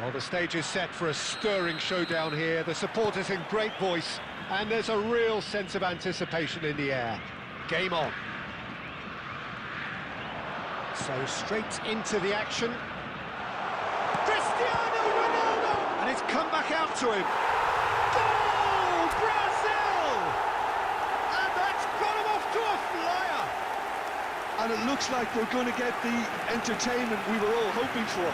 Well, the stage is set for a stirring showdown here. The supporters in great voice, and there's a real sense of anticipation in the air. Game on. So straight into the action. Cristiano Ronaldo! And it's come back out to him. Goal! Brazil! And that's got him off to a flyer. And it looks like they're going to get the entertainment we were all hoping for.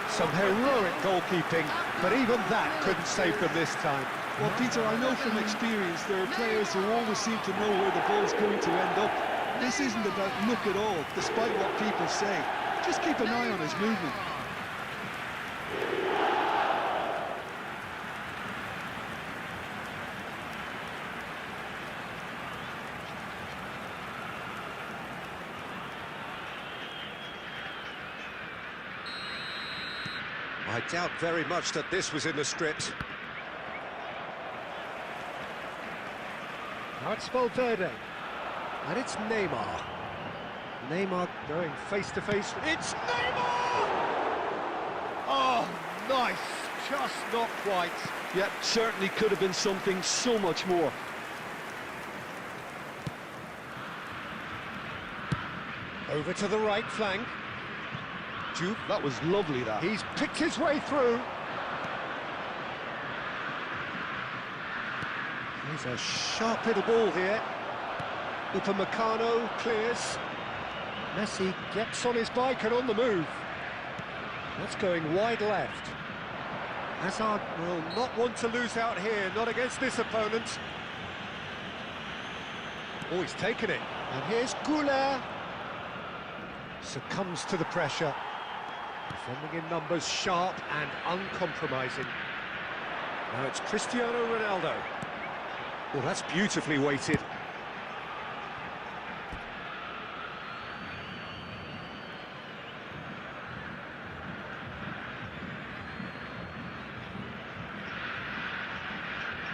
Some heroic goalkeeping, but even that couldn't save them this time. Well, Peter, I know from experience there are players who always seem to know where the ball's going to end up. This isn't about luck at all, despite what people say. Just keep an eye on his movement. I doubt very much that this was in the script. Now it's Valverde. And it's Neymar. Neymar going face-to-face. It's Neymar! Oh, nice. Just not quite. Yeah, certainly could have been something so much more. Over to the right flank. Juve. That was lovely, that. He's picked his way through. He's a sharp little ball here. Upamecano clears. Messi gets on his bike and on the move. That's going wide left. Hazard will not want to lose out here, not against this opponent. Oh, he's taken it. And here's Goulet. Succumbs to the pressure. Defending in numbers, sharp and uncompromising. Now it's Cristiano Ronaldo. Well, that's beautifully weighted.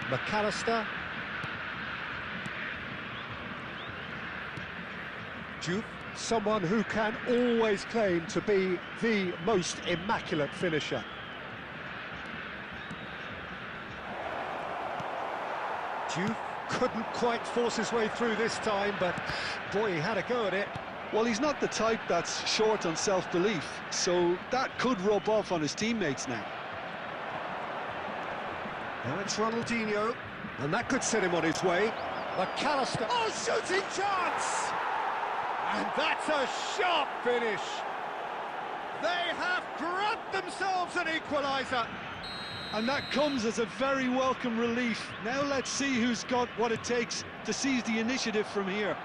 McAllister. Juve, someone who can always claim to be the most immaculate finisher. Juve couldn't quite force his way through this time, but boy, he had a go at it. Well, he's not the type that's short on self-belief, so that could rub off on his teammates now. Now it's Ronaldinho, and that could set him on his way. McAllister, oh, shooting chance! And that's a sharp finish. They have grabbed themselves an equaliser. And that comes as a very welcome relief. Now let's see who's got what it takes to seize the initiative from here.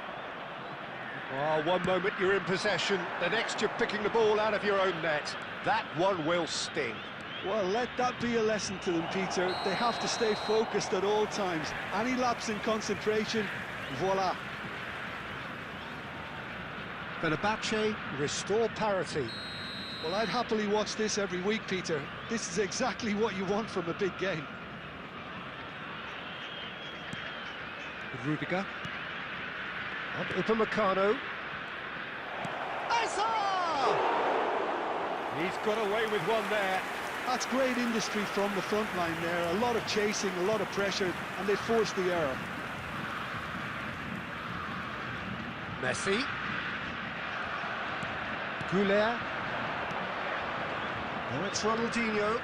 Oh, one moment you're in possession, the next you're picking the ball out of your own net. That one will sting. Well, let that be a lesson to them, Peter. They have to stay focused at all times. Any lapse in concentration, voila. Fenerbahce restore parity. Well, I'd happily watch this every week, Peter. This is exactly what you want from a big game. Rudiger. And Upamecano. Hazard! He's got away with one there. That's great industry from the front line there. A lot of chasing, a lot of pressure, and they forced the error. Messi. Goulet. Now it's Ronaldinho.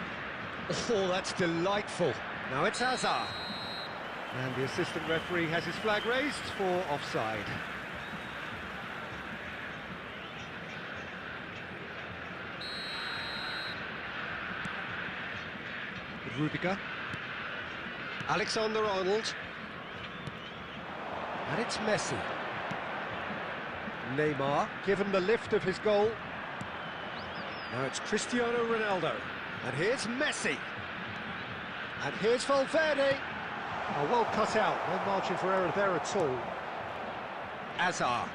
Oh, that's delightful. Now it's Hazard. And the assistant referee has his flag raised for offside. Rudiger. Alexander-Arnold. And it's Messi. Neymar, given the lift of his goal. Now it's Cristiano Ronaldo. And here's Messi. And here's Valverde. Oh, well cut out. No margin for error there at all. Hazard.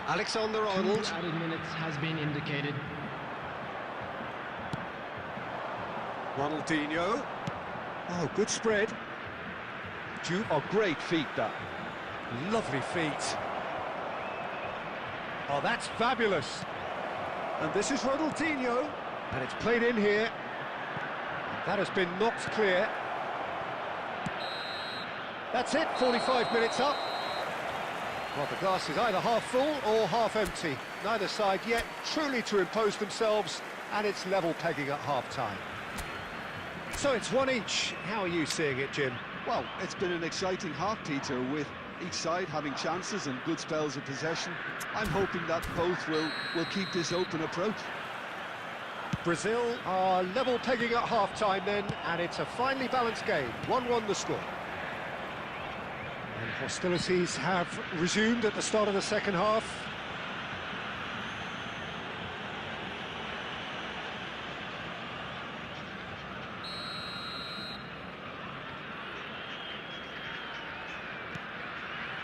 Alexander-Arnold. 2 added minutes has been indicated. Ronaldinho. Oh, good spread. Oh, great feet, that. Lovely feet. Oh, that's fabulous. And this is Ronaldinho, and it's played in here. That has been knocked clear. That's it, 45 minutes up. Well, the glass is either half full or half empty. Neither side yet truly to impose themselves, and it's level pegging at half-time. So it's one each. How are you seeing it, Jim? Well, it's been an exciting half, Peter, with each side having chances and good spells of possession. I'm hoping that both will keep this open approach. Brazil are level pegging at half-time then, and it's a finely balanced game. 1-1 the score. And hostilities have resumed at the start of the second half.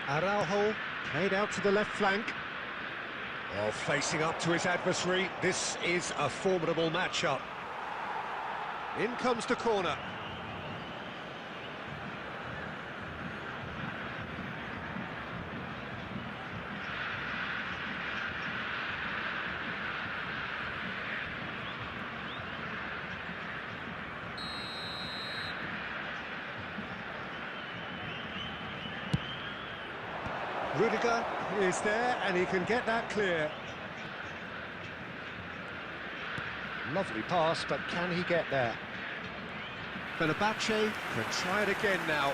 Araujo played out to the left flank. Oh, facing up to his adversary, this is a formidable matchup. In comes the corner. Rudiger is there, and he can get that clear. Lovely pass, but can he get there? Fenerbahce can try it again now.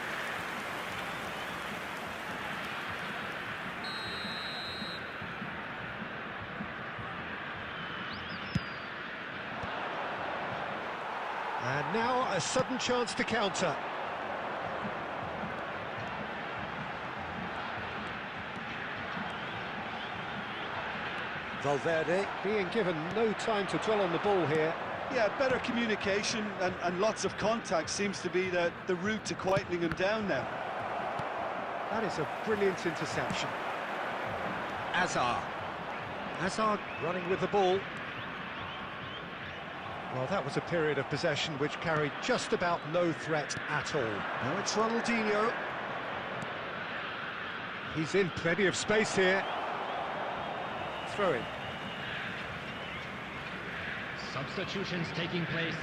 And now a sudden chance to counter. Valverde being given no time to dwell on the ball here. Yeah, better communication and lots of contact seems to be the route to quietening him down now. That is a brilliant interception. Hazard running with the ball. Well, that was a period of possession which carried just about no threat at all. Now it's Ronaldinho. He's in plenty of space here. Throw in. Substitutions taking place.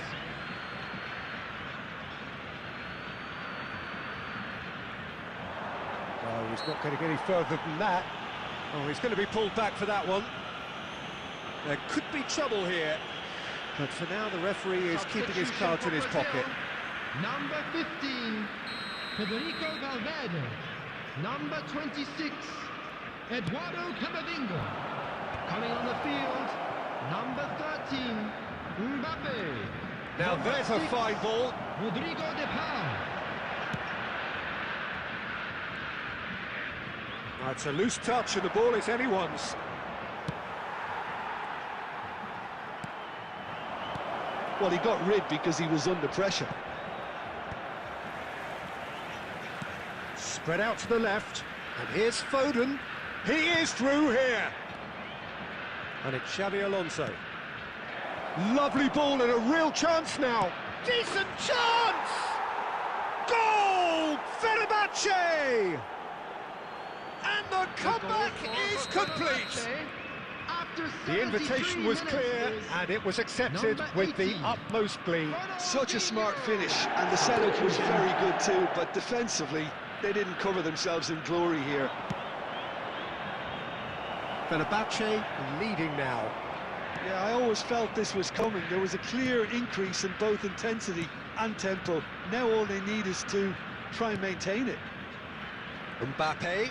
Oh, he's not going to get any further than that. Oh, he's going to be pulled back for that one. There could be trouble here. But for now, the referee is keeping his cards in his pocket. Number 15, Federico Valverde. Number 26, Eduardo Camavinga. Coming on the field, number 13, Mbappe. Now Number there's a 6, fine ball. Rodrigo de Paul. Oh, it's a loose touch and the ball is anyone's. Well, he got rid because he was under pressure. Spread out to the left, and here's Foden. He is through here. And it's Xabi Alonso. Lovely ball and a real chance now. Decent chance! Goal! Fenerbahce! And the comeback is complete. The invitation was clear, and it was accepted with the utmost glee. Such a smart finish, and the setup was very good too, but defensively, they didn't cover themselves in glory here. Fenerbahce leading now. Yeah, I always felt this was coming. There was a clear increase in both intensity and tempo. Now all they need is to try and maintain it. Mbappe.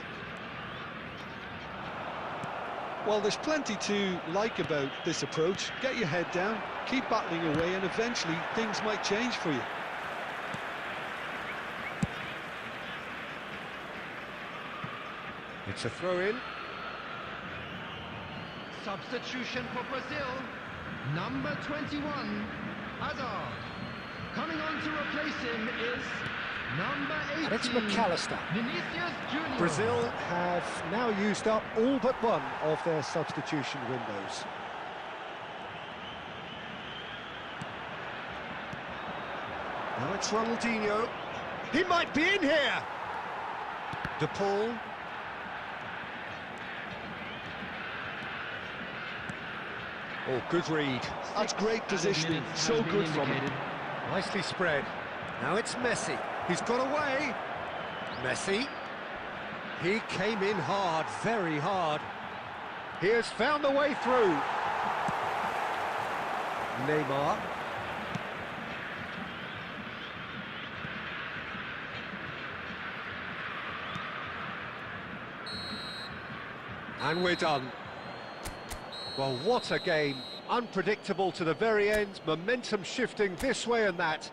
Well, there's plenty to like about this approach. Get your head down, keep battling away, and eventually things might change for you. It's a throw-in. Substitution for Brazil, number 21, Hazard. Coming on to replace him is number 18, And it's McAllister. Vinicius Junior. Brazil have now used up all but one of their substitution windows. Now it's Ronaldinho. He might be in here. De Paul. Oh, good read. That's great positioning, so good from him. Nicely spread. Now it's Messi. He's got away. Messi. He came in hard, very hard. He has found a way through. Neymar. And we're done. Well, what a game. Unpredictable to the very end, momentum shifting this way and that.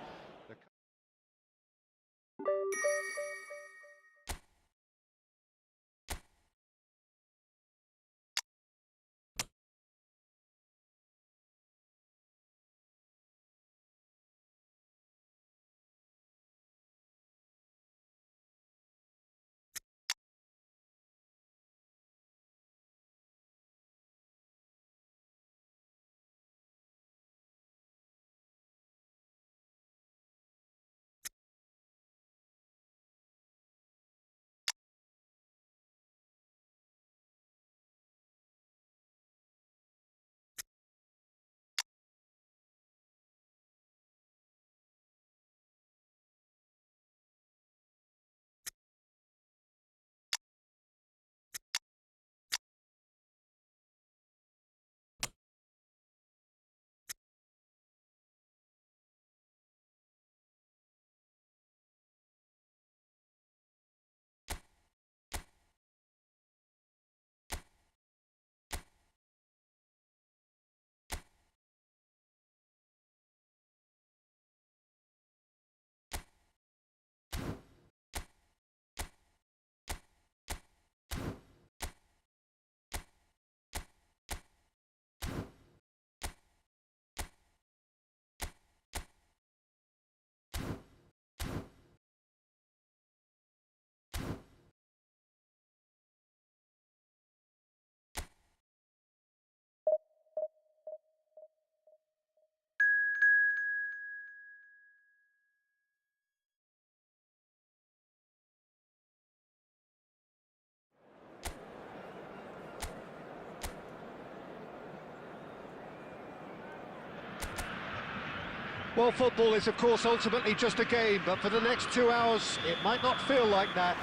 Well, football is, of course, ultimately just a game, but for the next 2 hours, it might not feel like that.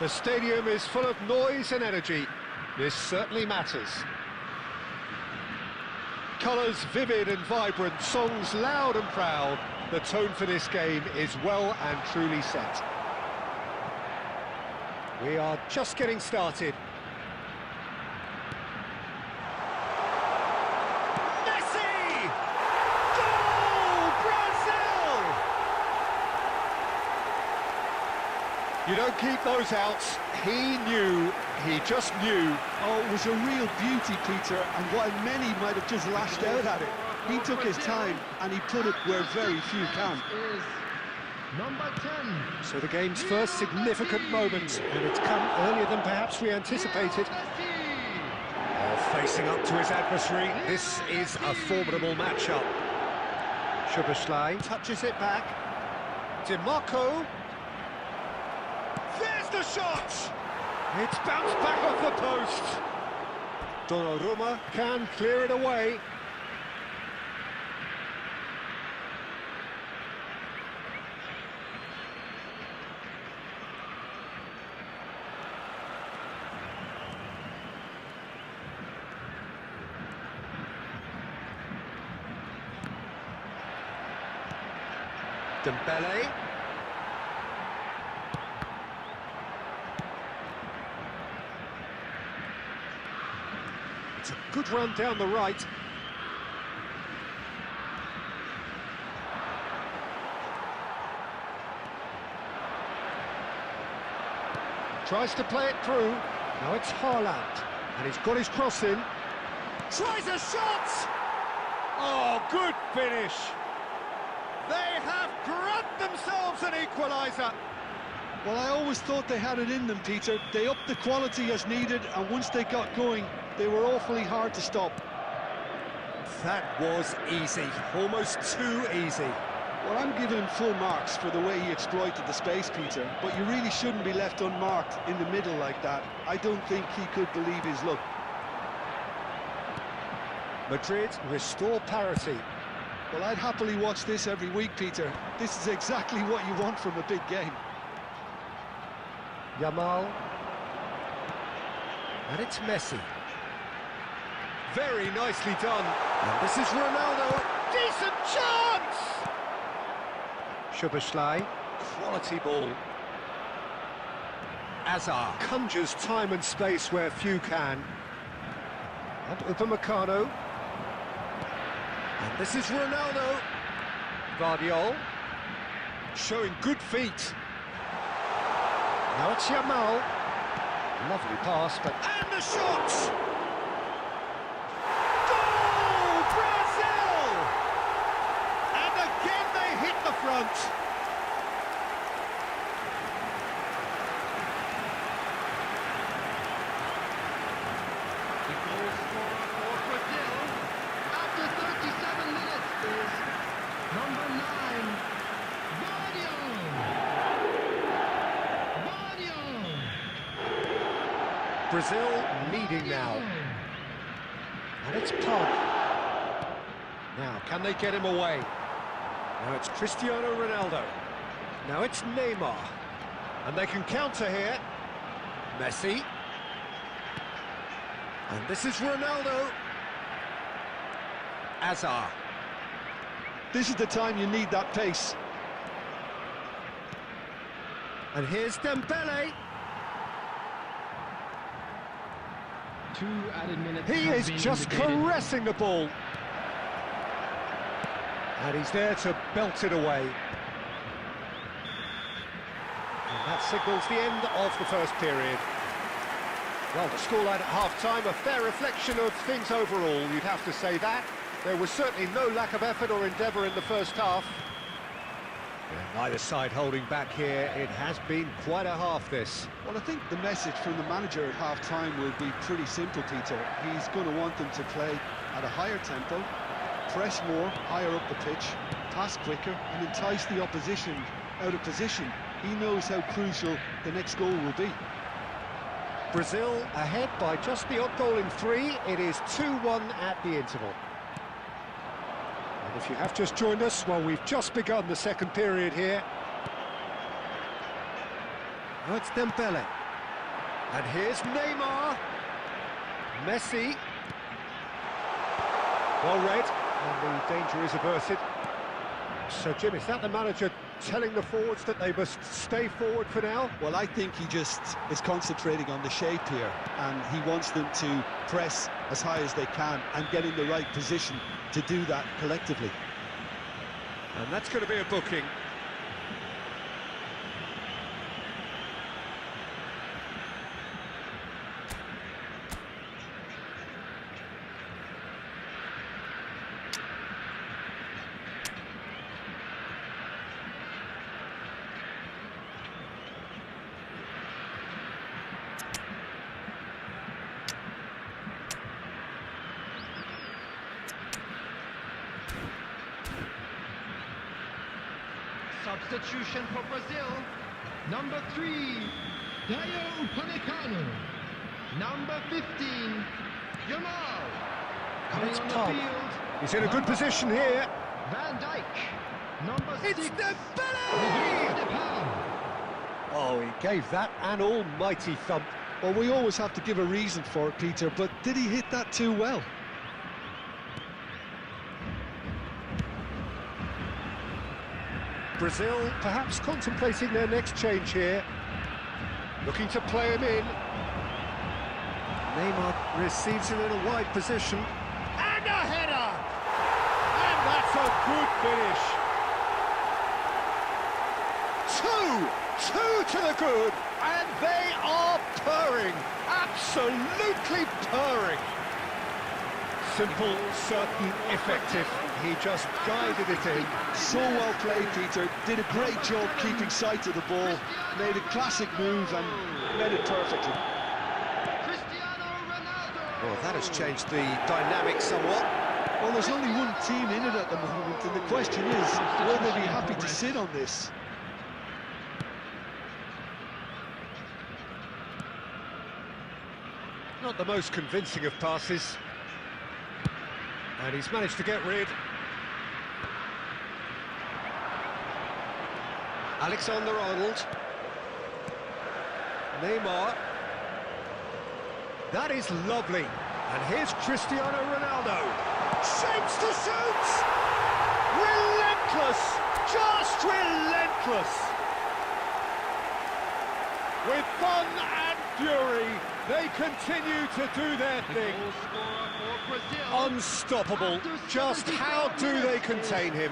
The stadium is full of noise and energy. This certainly matters. Colours vivid and vibrant, songs loud and proud. The tone for this game is well and truly set. We are just getting started. You don't keep those outs. He knew, he just knew. Oh, it was a real beauty, Peter, and while many might have just lashed out at it, he took his time and he put it where very few can. Number 10. So the game's first significant moment, and it's come earlier than perhaps we anticipated. Facing up to his adversary, this is a formidable matchup. Szoboszlai touches it back. Marco. There's the shot! It's bounced back off the post. Donnarumma can clear it away. Dembele. It's a good run down the right. Tries to play it through. Now it's Haaland. And he's got his cross in. Tries a shot! Oh, good finish. They have grabbed themselves an equaliser. Well, I always thought they had it in them, Peter. They upped the quality as needed, and once they got going, they were awfully hard to stop. That was easy, almost too easy. Well, I'm giving him full marks for the way he exploited the space, Peter, but you really shouldn't be left unmarked in the middle like that. I don't think he could believe his luck. Madrid restore parity. Well, I'd happily watch this every week, Peter. This is exactly what you want from a big game. Yamal. And it's Messi. Very nicely done. And this is Ronaldo. Decent chance! Szoboszlai. Quality ball. Azar conjures time and space where few can. And Upamecano. And this is Ronaldo. Guardiola. Showing good feet. Now it's Yamal. Lovely pass, but... And the shot! Goal! Brazil! And again they hit the front. The goal scorer for Brazil after 37 minutes is number 9, Brazil leading now. And it's Pog. Now, can they get him away? Now it's Cristiano Ronaldo. Now it's Neymar. And they can counter here. Messi. And this is Ronaldo. Azar. This is the time you need that pace. And here's Dembele. 2 added minutes. He is just caressing the ball. And he's there to belt it away. And that signals the end of the first period. Well, the scoreline at half-time, a fair reflection of things overall, you'd have to say that. There was certainly no lack of effort or endeavour in the first half. And neither side holding back here. It has been quite a half, this. Well, I think the message from the manager at half-time will be pretty simple, Peter. He's going to want them to play at a higher tempo, press more, higher up the pitch, pass quicker, and entice the opposition out of position. He knows how crucial the next goal will be. Brazil ahead by just the odd goal in 3. It is 2-1 at the interval. And if you have just joined us, well, we've just begun the second period here. Now it's Dembele. And here's Neymar. Messi. Well read, and the danger is averted. So, Jim, is that the manager telling the forwards that they must stay forward for now? Well, I think he just is concentrating on the shape here, and he wants them to press as high as they can and get in the right position to do that collectively. And that's going to be a booking. Substitution for Brazil. Number 3, Upamecano. Number 15, Yamal. Coming It's on the Pog. field. He's in a good position here. Van Dijk. Number 6. It's Dembele! Oh, he gave that an almighty thump. Well, we always have to give a reason for it, Peter, but did he hit that too well? Brazil perhaps contemplating their next change here. Looking to play him in. Neymar receives it in a wide position. And a header! And that's a good finish. Two to the good. And they are purring. Absolutely purring. Simple, certain, effective. He just guided it in. So well played, Peter. Did a great job keeping sight of the ball. Made a classic move and made it perfectly. Cristiano Ronaldo. Well, that has changed the dynamic somewhat. Well, there's only one team in it at the moment, and the question is, will they be happy to sit on this? Not the most convincing of passes. And he's managed to get rid. Alexander-Arnold. Neymar. That is lovely. And here's Cristiano Ronaldo. Shapes to shoot! Relentless! Just relentless! With fun and fury, they continue to do their thing. Unstoppable. Just how do they contain him?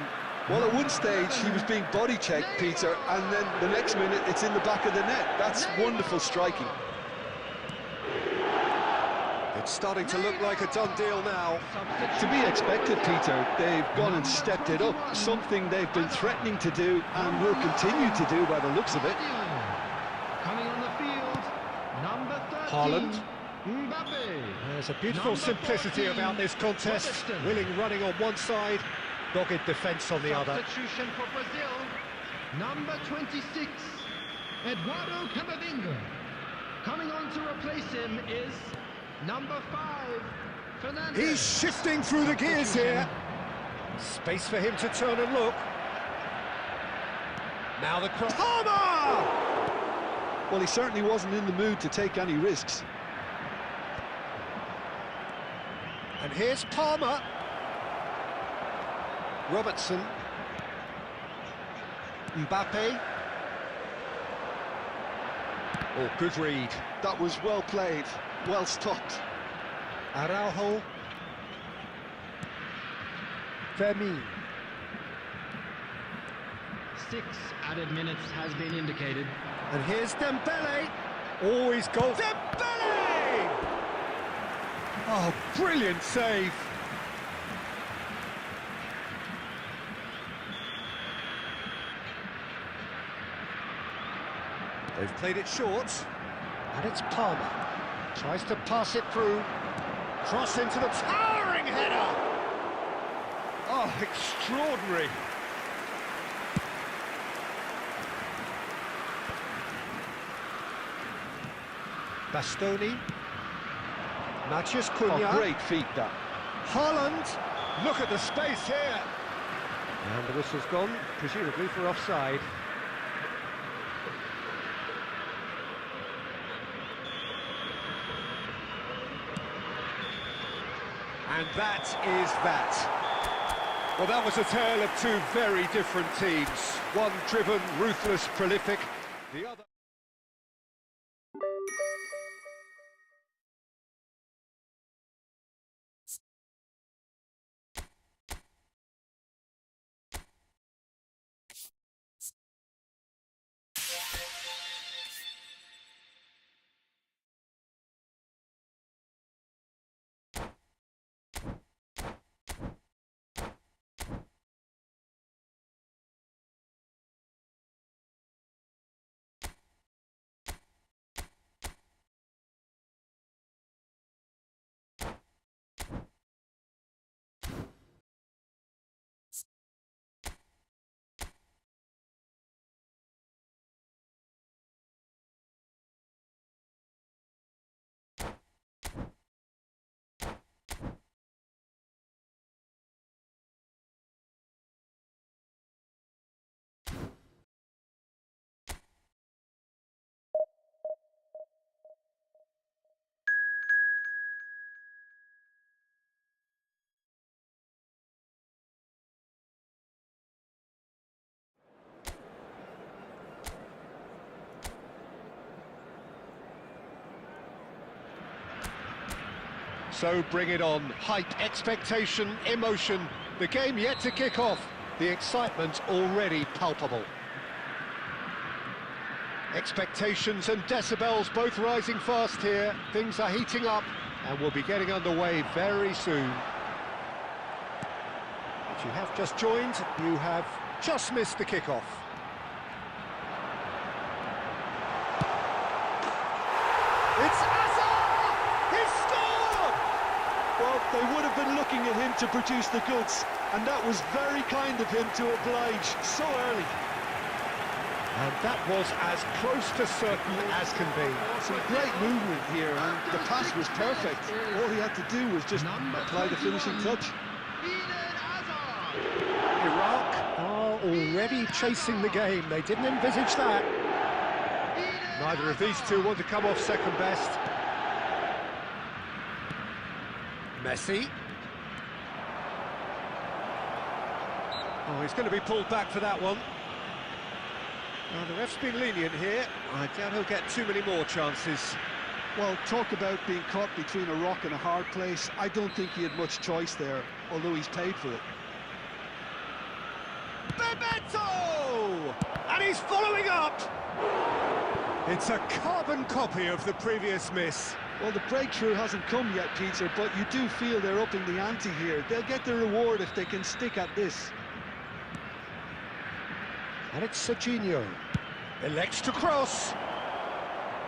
Well, at one stage he was being body checked, Peter, and then the next minute it's in the back of the net. That's wonderful striking. It's starting to look like a done deal now. To be expected, Peter. They've gone and stepped it up, something they've been threatening to do and will continue to do by the looks of it. Coming on the field, number 13. Haaland. Mbappe. There's a beautiful simplicity about this contest. Willing running on one side, dogged defence on the other. Substitution for Brazil, number 26, Eduardo Camavinga. Coming on to replace him is number 5, Fernandez. He's shifting through the gears here. Space for him to turn and look. Now the cross. Palmer! Well, he certainly wasn't in the mood to take any risks. And here's Palmer. Robertson. Mbappe. Oh, good read. That was well played, well stopped. Araujo. Fermin. 6 added minutes has been indicated. And here's Dembele. Oh, he's goal. Dembele! Oh, brilliant save. They've played it short. And it's Palmer. Tries to pass it through. Cross into the towering header. Oh, extraordinary. Bastoni. Matheus Cunha. Oh, great feat, that. Haaland. Look at the space here. And the whistle's gone, presumably for offside. And that is that. Well, that was a tale of two very different teams. One driven, ruthless, prolific. The other... So bring it on. Hype, expectation, emotion. The game yet to kick off. The excitement already palpable. Expectations and decibels both rising fast here. Things are heating up and we'll be getting underway very soon. If you have just joined, you have just missed the kickoff. It's Hazard! He's scored! Well, they would have been looking at him to produce the goods, and that was very kind of him to oblige so early. And that was as close to certain as can be. Some great movement here, and the pass was perfect. All he had to do was just apply the finishing touch. Eden Hazard. Iraq are already chasing the game. They didn't envisage that. Neither of these two want to come off second best. Messi. Oh, he's going to be pulled back for that one. Well, the ref's been lenient here. I doubt he'll get too many more chances. Well, talk about being caught between a rock and a hard place. I don't think he had much choice there, although he's paid for it. Bebeto! And he's following up! It's a carbon copy of the previous miss. Well, the breakthrough hasn't come yet, Peter, but you do feel they're upping the ante here. They'll get the reward if they can stick at this. And it's Serginho. Elects to cross.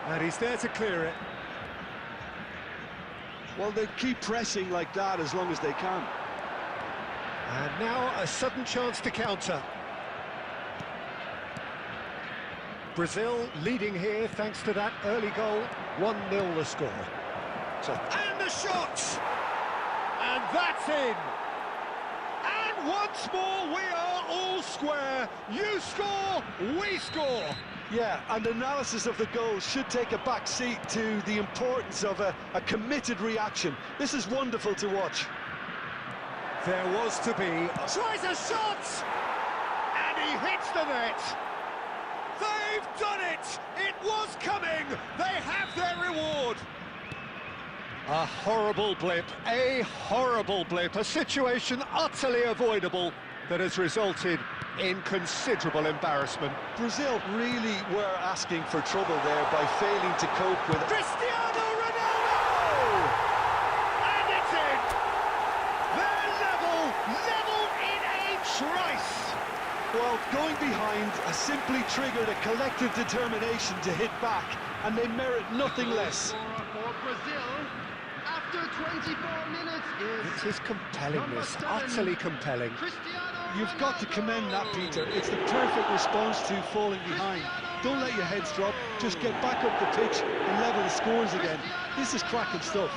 And he's there to clear it. Well, they keep pressing like that as long as they can. And now a sudden chance to counter. Brazil leading here thanks to that early goal. 1-0 the score. And the shot! And that's in! And once more we are all square. You score, we score. Yeah, and analysis of the goal should take a back seat to the importance of a committed reaction. This is wonderful to watch. There was to be... Tries a shot! And he hits the net. They've done it! It was coming! They have their reward! A horrible blip, a situation utterly avoidable that has resulted in considerable embarrassment. Brazil really were asking for trouble there by failing to cope with it. Cristiano Ronaldo! And it's in! They're level in a trice! Well, going behind has simply triggered a collective determination to hit back, and they merit nothing less. For Brazil, after 24 minutes is... It's his compellingness, utterly compelling. You've got to commend that, Peter. It's the perfect response to falling behind. Don't let your heads drop, just get back up the pitch and level the scores again. This is cracking stuff.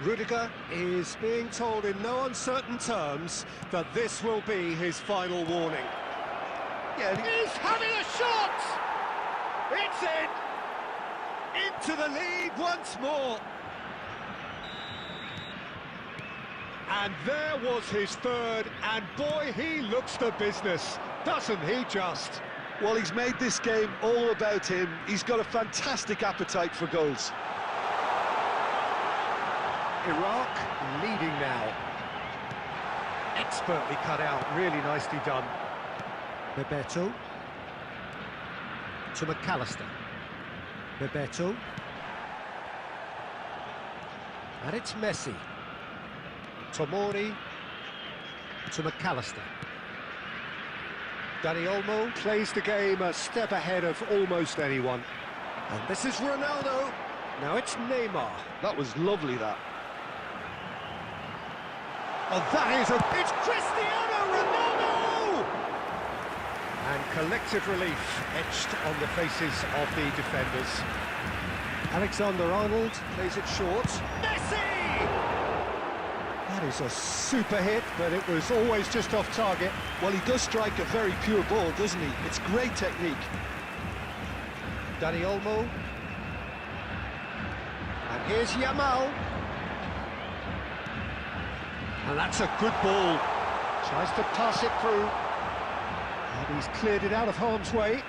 Rudiger is being told in no uncertain terms that this will be his final warning. Yeah, he's having a shot! It's in! Into the lead once more. And there was his third, and boy, he looks the business, doesn't he just? Well, he's made this game all about him. He's got a fantastic appetite for goals. Iraq leading now. Expertly cut out, really nicely done. Bebeto. To McAllister. Bebeto. And it's Messi. Tomori to McAllister. Dani Olmo plays the game a step ahead of almost anyone. And this is Ronaldo. Now it's Neymar. That was lovely, that. Oh, that is it's Cristiano Ronaldo! And collective relief etched on the faces of the defenders. Alexander-Arnold plays it short. Messi! That is a super hit, but it was always just off target. Well, he does strike a very pure ball, doesn't he? It's great technique. Dani Olmo. And here's Yamal. And that's a good ball. Tries to pass it through. And he's cleared it out of harm's way.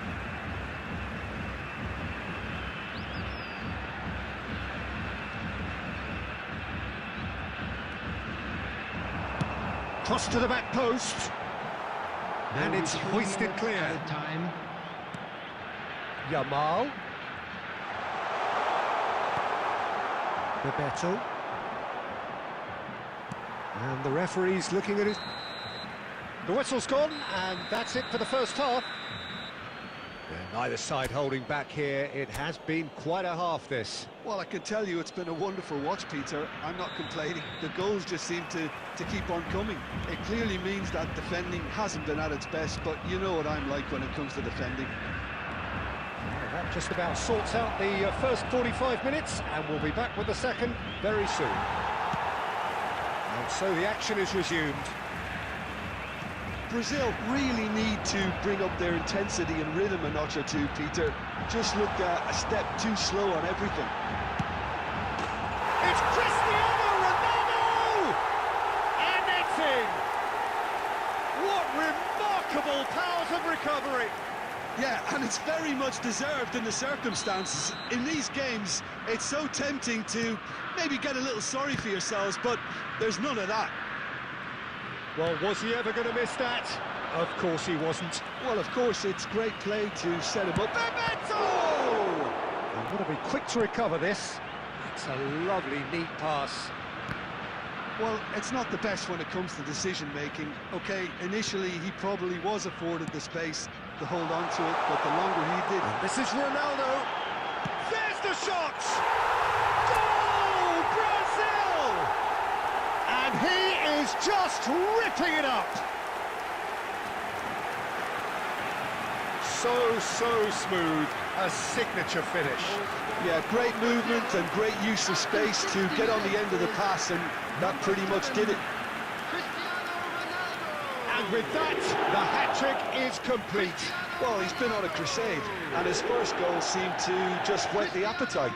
Cross to the back post. And it's hoisted clear. Time. Yamal. Bebeto. And the referee's looking at it. The whistle's gone, and that's it for the first half. Yeah, neither side holding back here. It has been quite a half, this. Well, I can tell you it's been a wonderful watch, Peter. I'm not complaining. The goals just seem to keep on coming. It clearly means that defending hasn't been at its best, but you know what I'm like when it comes to defending. Yeah, that Just about sorts out the first 45 minutes, and we'll be back with the second very soon. And so the action is resumed. Brazil really need to bring up their intensity and rhythm a notch or two, Peter. Just looked a step too slow on everything. It's Cristiano Ronaldo! And it's in! What remarkable powers of recovery! Yeah, and it's very much deserved in the circumstances. In these games, it's so tempting to maybe get a little sorry for yourselves, but there's none of that. Well, was he ever going to miss that? Of course he wasn't. Well, of course, it's great play to set him up. Bebeto! And got to be quick to recover this. It's a lovely, neat pass. Well, it's not the best when it comes to decision-making. OK, initially, he probably was afforded the space to hold on to it, but the longer he did... And this is Ronaldo. There's the shot! Goal, Brazil! And he is just ripping it up. So smooth, a signature finish. Yeah, great movement and great use of space to get on the end of the pass, and that pretty much did it. And with that, the hat-trick is complete. Well, he's been on a crusade, and his first goal seemed to just whet the appetite.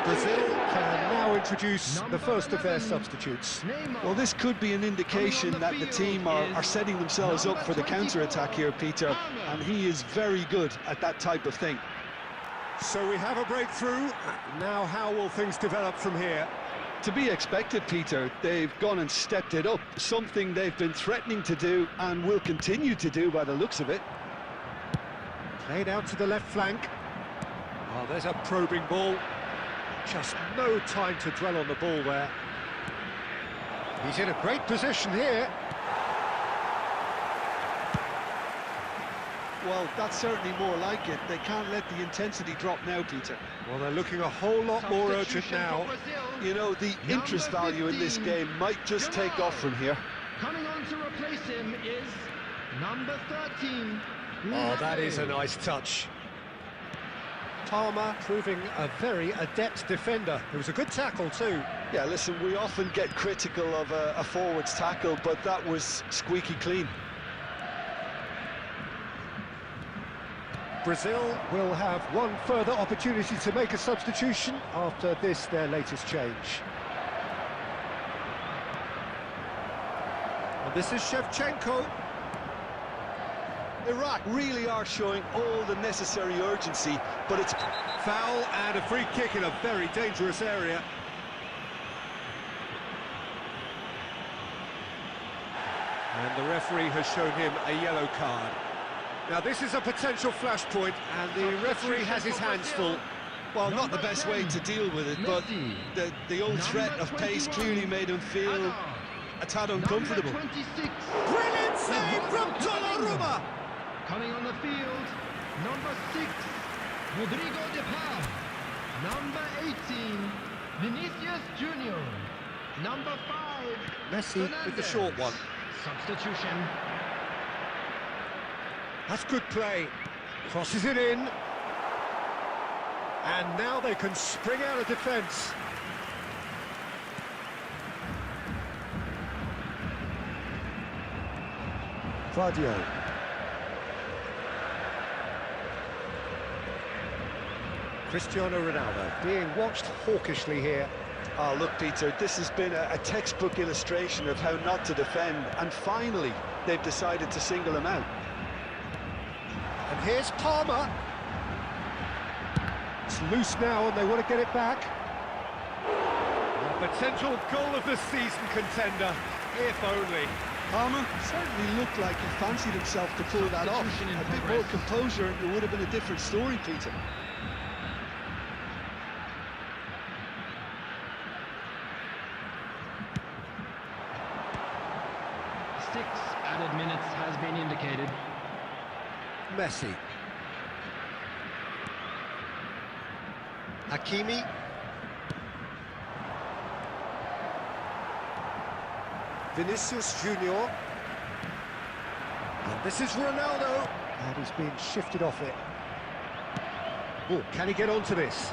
Brazil can now introduce the first of their substitutes. Well, this could be an indication that the team are setting themselves up for the counter-attack here, Peter, and he is very good at that type of thing. So we have a breakthrough. Now how will things develop from here? To be expected, Peter. They've gone and stepped it up, something they've been threatening to do and will continue to do by the looks of it. Played out to the left flank. Oh, there's a probing ball. Just no time to dwell on the ball there. He's in a great position here. Well, that's certainly more like it. They can't let the intensity drop now, Peter. Well, they're looking a whole lot more urgent now. You know, the interest value in this game might just take off from here. Coming on to replace him is number 13. Oh, that is a nice touch. Palmer proving a very adept defender. It was a good tackle too. Yeah, listen, we often get critical of a forward's tackle, but that was squeaky clean. Brazil will have one further opportunity to make a substitution after this, their latest change. And this is Shevchenko. Iraq really are showing all the necessary urgency, but it's foul and a free kick in a very dangerous area. And the referee has shown him a yellow card. Now this is a potential flashpoint, and the referee has his hands full. Well, not the best way to deal with it, but the old threat of pace clearly made him feel a tad uncomfortable. Brilliant save from Donnarumma! Coming on the field, number 6, Rodrigo de Paul. Number 18, Vinicius Junior. Number 5, Messi with the short one. Substitution. That's good play. Crosses it in. And now they can spring out of defence. Vardio. Cristiano Ronaldo being watched hawkishly here. Oh, look, Peter, this has been a textbook illustration of how not to defend, and finally they've decided to single him out. And here's Palmer. It's loose now and they want to get it back. A potential goal of the season contender, if only. Palmer certainly looked like he fancied himself to pull that off. A bit more composure and it would have been a different story, Peter. Six added minutes has been indicated. Messi. Hakimi. Vinicius Junior. And this is Ronaldo. And he's being shifted off it. Oh, can he get onto this?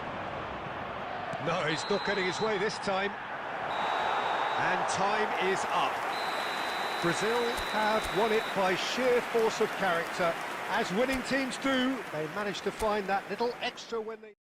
No, he's not getting his way this time. And time is up. Brazil have won it by sheer force of character. As winning teams do, they managed to find that little extra when they...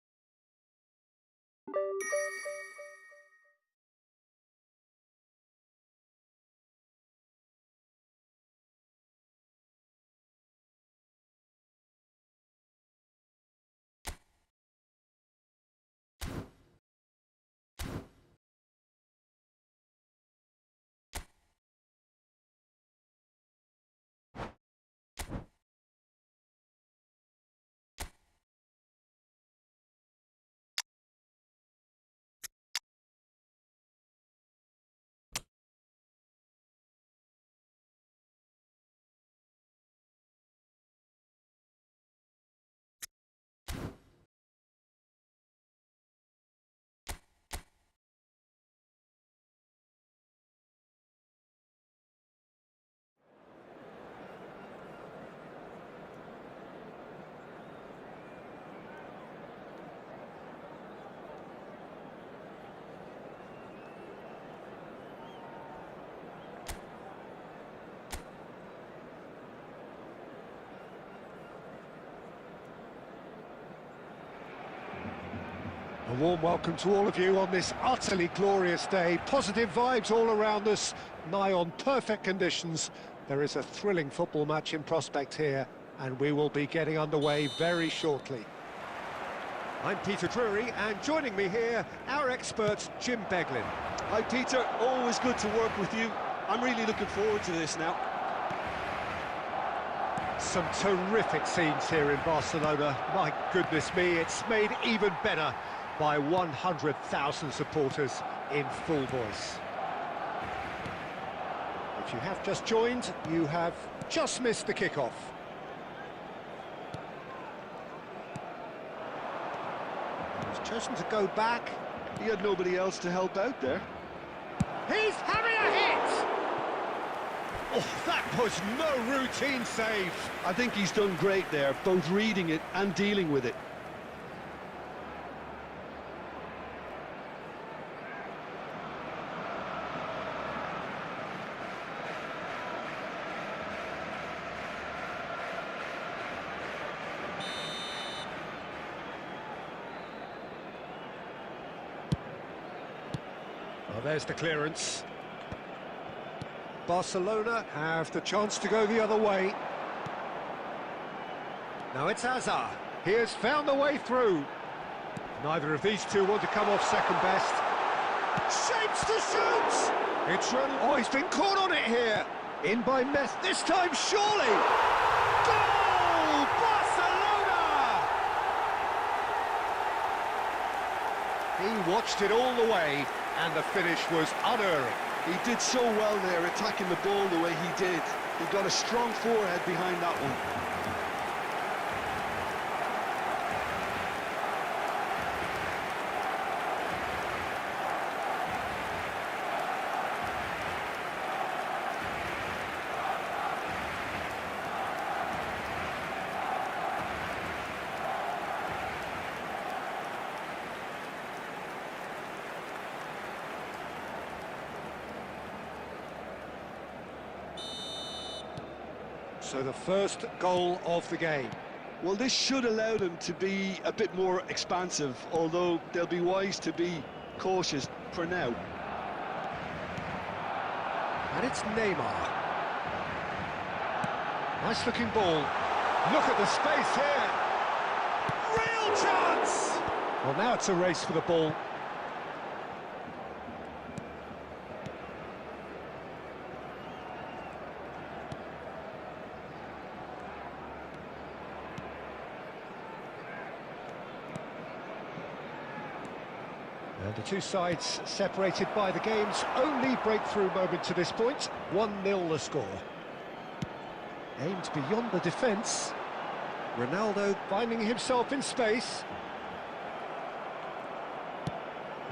A warm welcome to all of you on this utterly glorious day. Positive vibes all around us, nigh on perfect conditions. There is a thrilling football match in prospect here, and we will be getting underway very shortly. I'm Peter Drury, and joining me here, our expert, Jim Beglin. Hi Peter, always good to work with you. I'm really looking forward to this now. Some terrific scenes here in Barcelona. My goodness me, it's made even better by 100,000 supporters in full voice. If you have just joined, you have just missed the kickoff. He's chosen to go back. He had nobody else to help out there. He's having a hit! Oh, that was no routine save. I think he's done great there, both reading it and dealing with it. Well, there's the clearance. Barcelona have the chance to go the other way. Now it's Hazard. He has found the way through. Neither of these two want to come off second best. Shapes to shoot! It's running. Oh, he's been caught on it here. In by Messi. This time, surely! Goal! Barcelona! He watched it all the way, and the finish was unerring. He did so well there, attacking the ball the way he did. He got a strong forehead behind that one. So the first goal of the game. Well, this should allow them to be a bit more expansive, although they'll be wise to be cautious for now. And it's Neymar. Nice looking ball. Look at the space here. Real chance! Well, now it's a race for the ball. And the two sides separated by the game's only breakthrough moment to this point. 1-0 the score. Aimed beyond the defence. Ronaldo finding himself in space.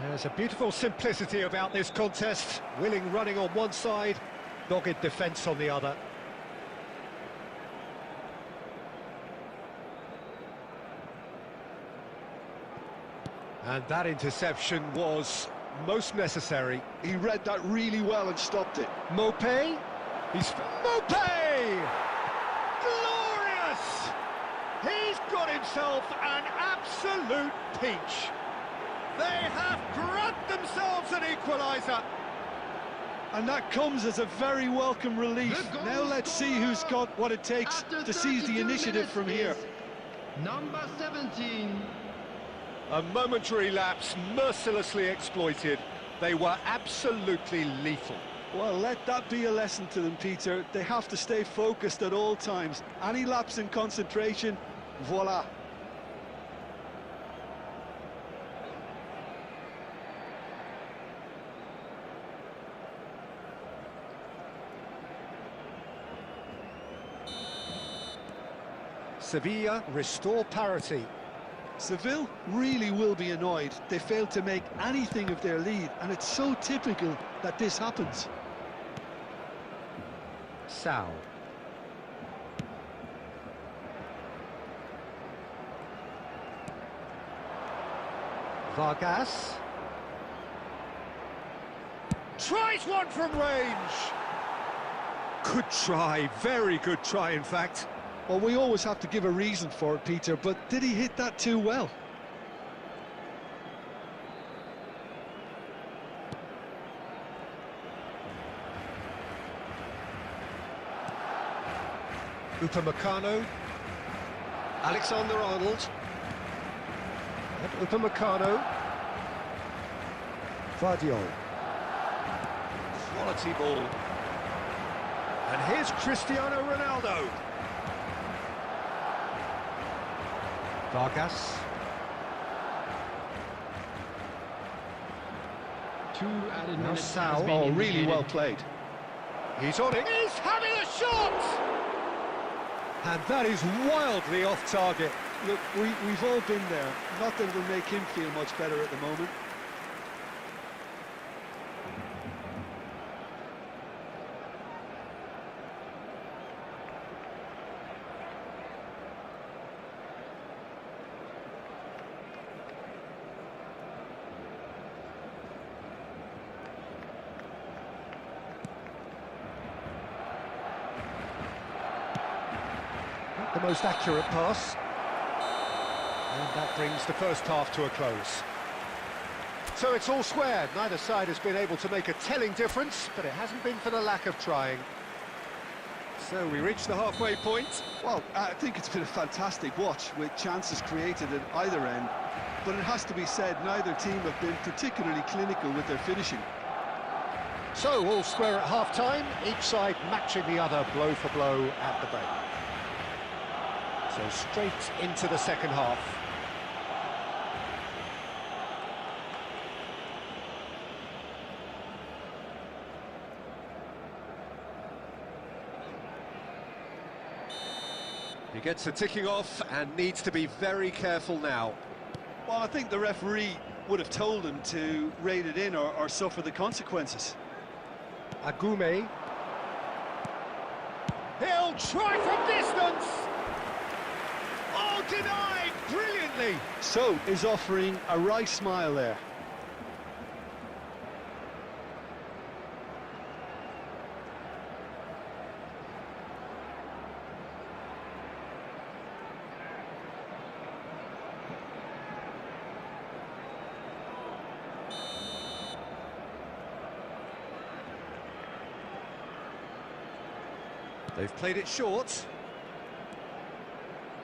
There's a beautiful simplicity about this contest. Willing running on one side, dogged defence on the other. And that interception was most necessary. He read that really well and stopped it. Mopé. Mopé! Glorious! He's got himself an absolute peach. They have grabbed themselves an equaliser. And that comes as a very welcome relief. Now let's see who's got what it takes to seize the initiative from here. Number 17. A momentary lapse mercilessly exploited. They were absolutely lethal. Well, let that be a lesson to them, Peter. They have to stay focused at all times. Any lapse in concentration, voila. Sevilla restore parity. Seville really will be annoyed. They failed to make anything of their lead, and it's so typical that this happens. Sal. Vargas. Tries one from range. Good try, very good try in fact. Well, we always have to give a reason for it, Peter, but did he hit that too well? Upamecano. Alexander-Arnold. Upamecano. Vardiol. Quality ball. And here's Cristiano Ronaldo. Vargas. Two added minutes. Sal. has been Oh, really indicated. well played. He's on it. He's having a shot! And that is wildly off target. Look, we've all been there. Not that it'll make him feel much better at the moment. The most accurate pass. And that brings the first half to a close. So it's all square. Neither side has been able to make a telling difference, but it hasn't been for the lack of trying. So we reach the halfway point. Well, I think it's been a fantastic watch with chances created at either end. But it has to be said, neither team have been particularly clinical with their finishing. So all square at half-time, each side matching the other blow for blow at the break. So straight into the second half. He gets a ticking off and needs to be very careful now. Well, I think the referee would have told him to rate it in or suffer the consequences. Agume. He'll try from distance! Oh, denied brilliantly! So is offering a wry smile there. They've played it short.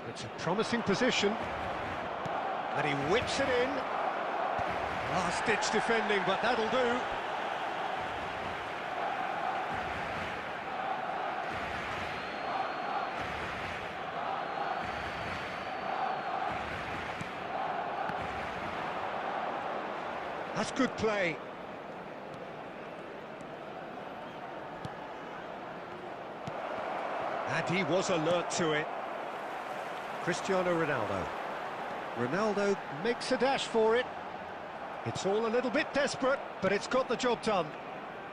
It's a promising position. And he whips it in. Last-ditch defending, but that'll do. That's good play. And he was alert to it. Cristiano Ronaldo. Ronaldo makes a dash for it. It's all a little bit desperate, but it's got the job done.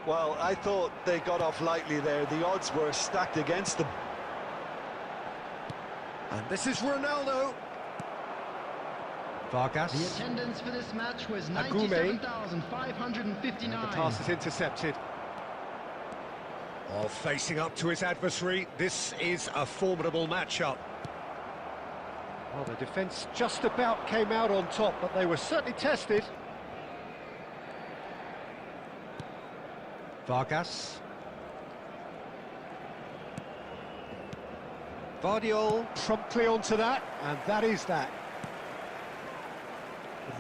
Well, I thought they got off lightly there. The odds were stacked against them. And this is Ronaldo. Vargas. The attendance for this match was Agume. 97,559. And the pass is intercepted. Oh, facing up to his adversary, this is a formidable matchup. Well, the defence just about came out on top, but they were certainly tested. Vargas. Vardiol promptly onto that, and that is that.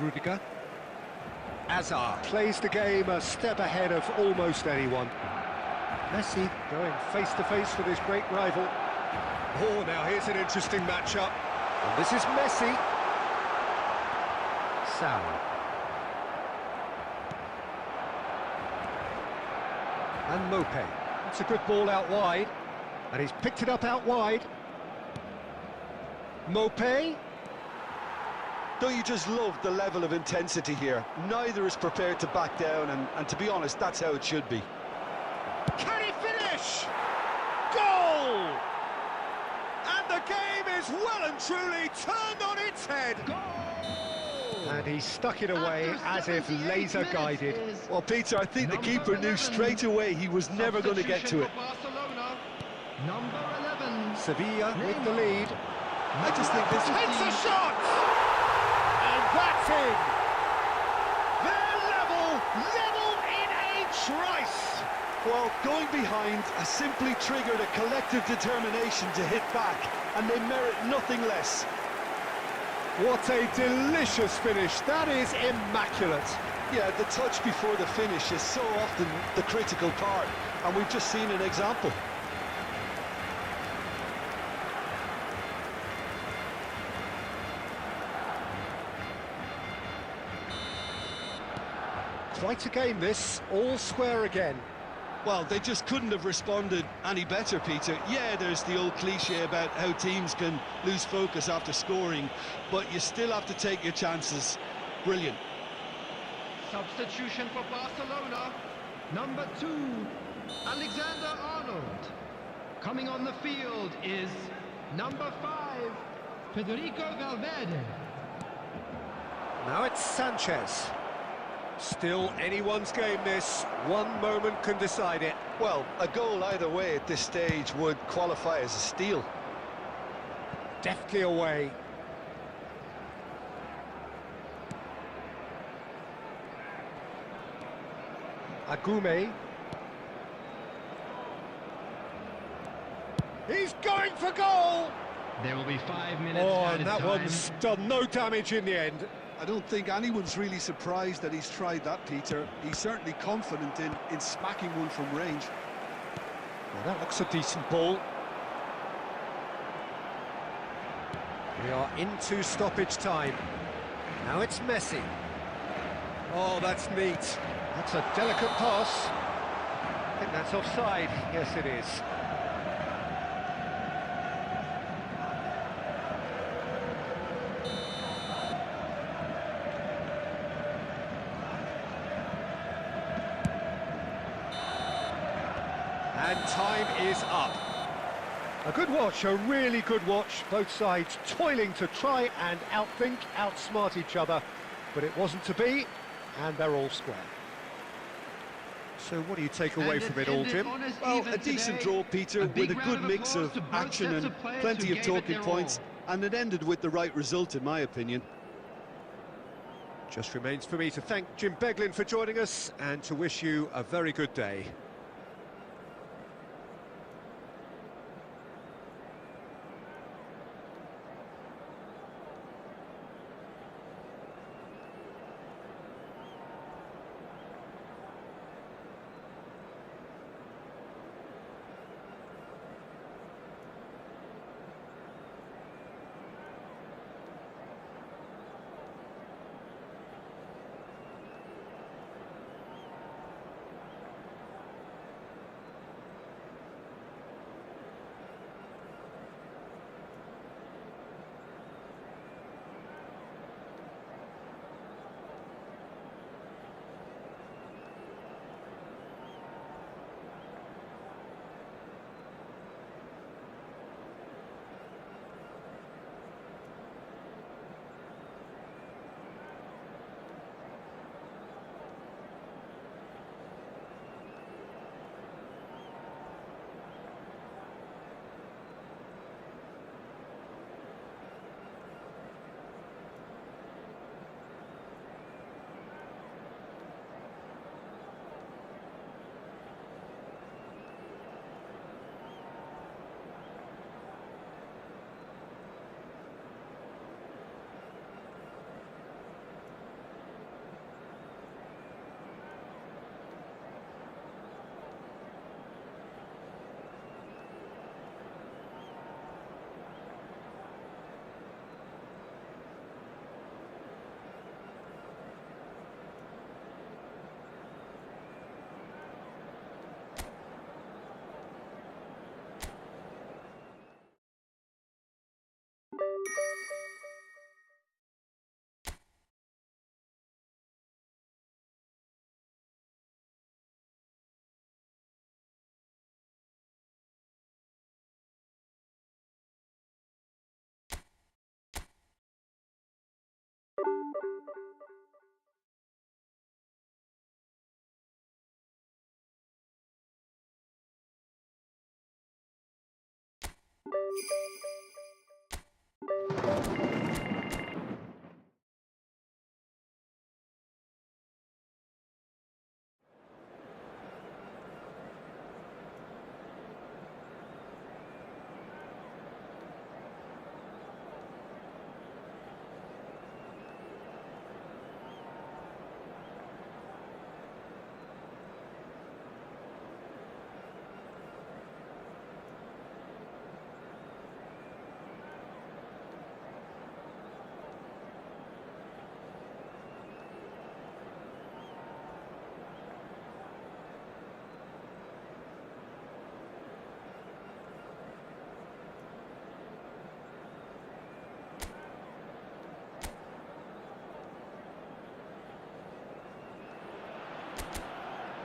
Rudiger. Azar plays the game a step ahead of almost anyone. Messi going face-to-face with his great rival. Oh, now here's an interesting matchup. And this is Messi. Sal. And Mope. It's a good ball out wide. And he's picked it up out wide. Mope. Don't you just love the level of intensity here? Neither is prepared to back down, and to be honest, that's how it should be. Can he finish? Goal! And the game is well and truly turned on its head. Goal! And he stuck it away as if laser-guided. Well, Peter, I think the keeper knew straight away he was never going to get to it. Barcelona, number 11. Sevilla with the lead. I just think this Takes a shot! And that's in! They're level in a trice! Well, going behind has simply triggered a collective determination to hit back, and they merit nothing less. What a delicious finish. That is immaculate. Yeah, the touch before the finish is so often the critical part, and we've just seen an example. Quite a game this, all square again. Well, they just couldn't have responded any better, Peter. Yeah, there's the old cliche about how teams can lose focus after scoring, but you still have to take your chances. Brilliant. Substitution for Barcelona, number 2, Alexander-Arnold. Coming on the field is number 5, Federico Valverde. Now it's Sanchez. Still anyone's game this, one moment can decide it. Well, a goal either way at this stage would qualify as a steal. Deftly away. Agume. He's going for goal! There will be 5 minutes Oh, added and that time. one's done no damage in the end. I don't think anyone's really surprised that he's tried that, Peter. He's certainly confident in smacking one from range. Well, that looks a decent ball. We are into stoppage time. Now it's Messi. Oh, that's neat. That's a delicate pass. I think that's offside. Yes, it is. And time is up. A good watch, a really good watch. Both sides toiling to try and outthink, outsmart each other. But it wasn't to be, and they're all square. So what do you take away from it all, Jim? Well, a decent draw, Peter, with a good mix of action and plenty of talking points. And it ended with the right result, in my opinion. Just remains for me to thank Jim Beglin for joining us and to wish you a very good day.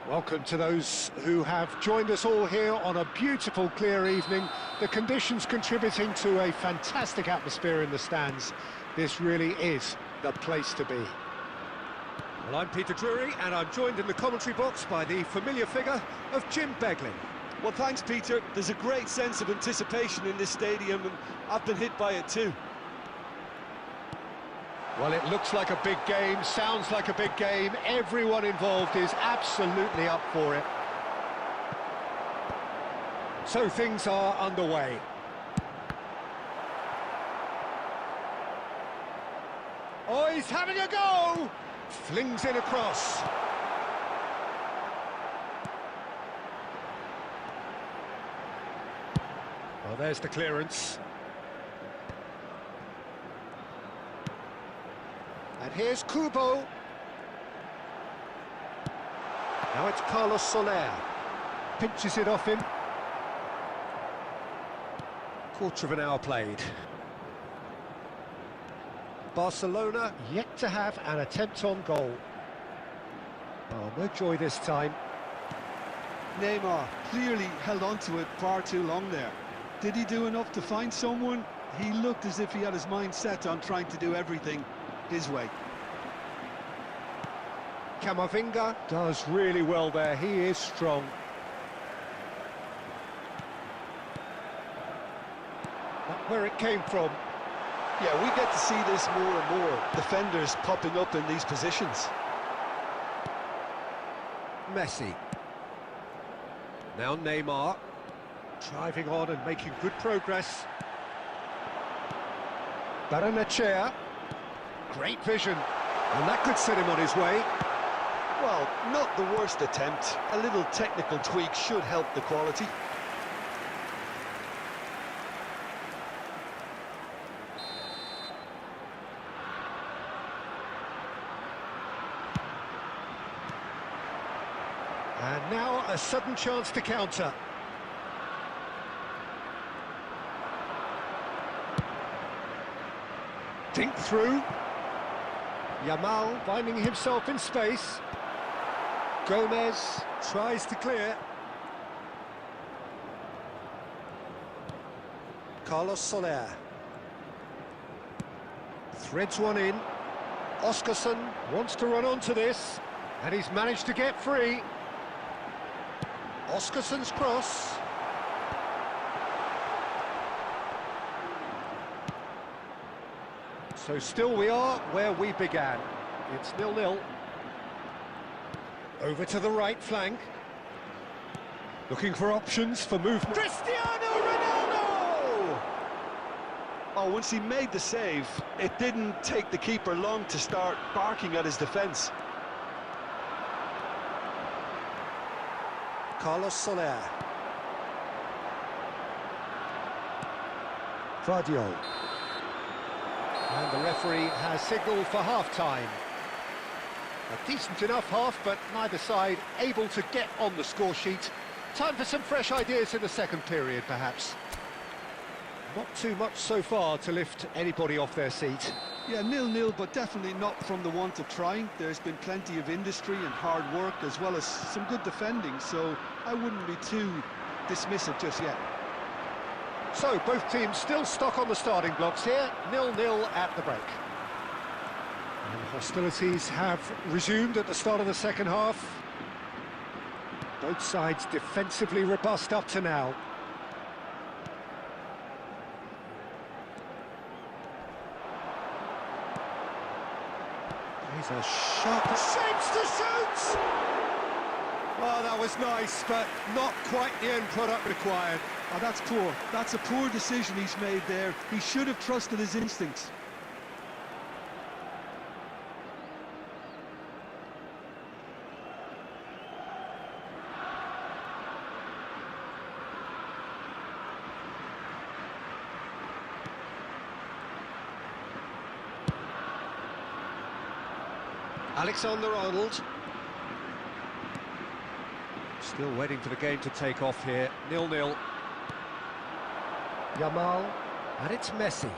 Welcome to those who have joined us all here on a beautiful, clear evening. The conditions contributing to a fantastic atmosphere in the stands. This really is the place to be. Well, I'm Peter Drury, and I'm joined in the commentary box by the familiar figure of Jim Beglin. Well, thanks, Peter. There's a great sense of anticipation in this stadium, and I've been hit by it too. Well, it looks like a big game, sounds like a big game. Everyone involved is absolutely up for it. So things are underway. Oh, he's having a go! Flings in across. Well, there's the clearance. And here's Kubo. Now it's Carlos Soler. Pinches it off him. Quarter of an hour played. Barcelona yet to have an attempt on goal. Oh, no joy this time. Neymar clearly held on to it far too long there. Did he do enough to find someone? He looked as if he had his mind set on trying to do everything his way. Camavinga does really well there, he is strong. Not where it came from. Yeah, we get to see this more and more. Defenders popping up in these positions. Messi. Now Neymar. Driving on and making good progress. Baranachea. Great vision, and that could set him on his way. Well, not the worst attempt. A little technical tweak should help the quality. And now a sudden chance to counter. Dink through. Yamal finding himself in space. Gomez tries to clear. Carlos Soler. Threads one in. Oscarson wants to run onto this, and he's managed to get free. Oscarson's cross. So still we are where we began. It's 0-0. Over to the right flank. Looking for options for movement. Cristiano Ronaldo! Oh, once he made the save, it didn't take the keeper long to start barking at his defence. Carlos Soler. Vardio. And the referee has signalled for half-time. A decent enough half, but neither side able to get on the score sheet. Time for some fresh ideas in the second period, perhaps. Not too much so far to lift anybody off their seat. Yeah, 0-0, but definitely not from the want of trying. There's been plenty of industry and hard work, as well as some good defending, so I wouldn't be too dismissive just yet. So, both teams still stuck on the starting blocks here, 0-0 at the break. And hostilities have resumed at the start of the second half. Both sides defensively robust up to now. He's a sharp... Shapes to shoot! Oh, that was nice, but not quite the end product required. Oh, that's poor. That's a poor decision he's made there. He should have trusted his instincts. Alexander-Arnold. Still waiting for the game to take off here. 0-0. Yamal. And it's Messi.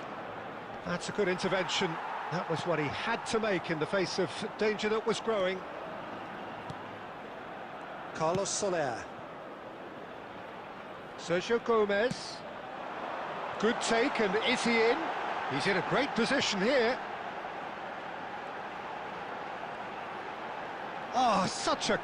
That's a good intervention. That was what he had to make in the face of danger that was growing. Carlos Soler. Sergio Gomez. Good take, and is he in? He's in a great position here. Oh, such a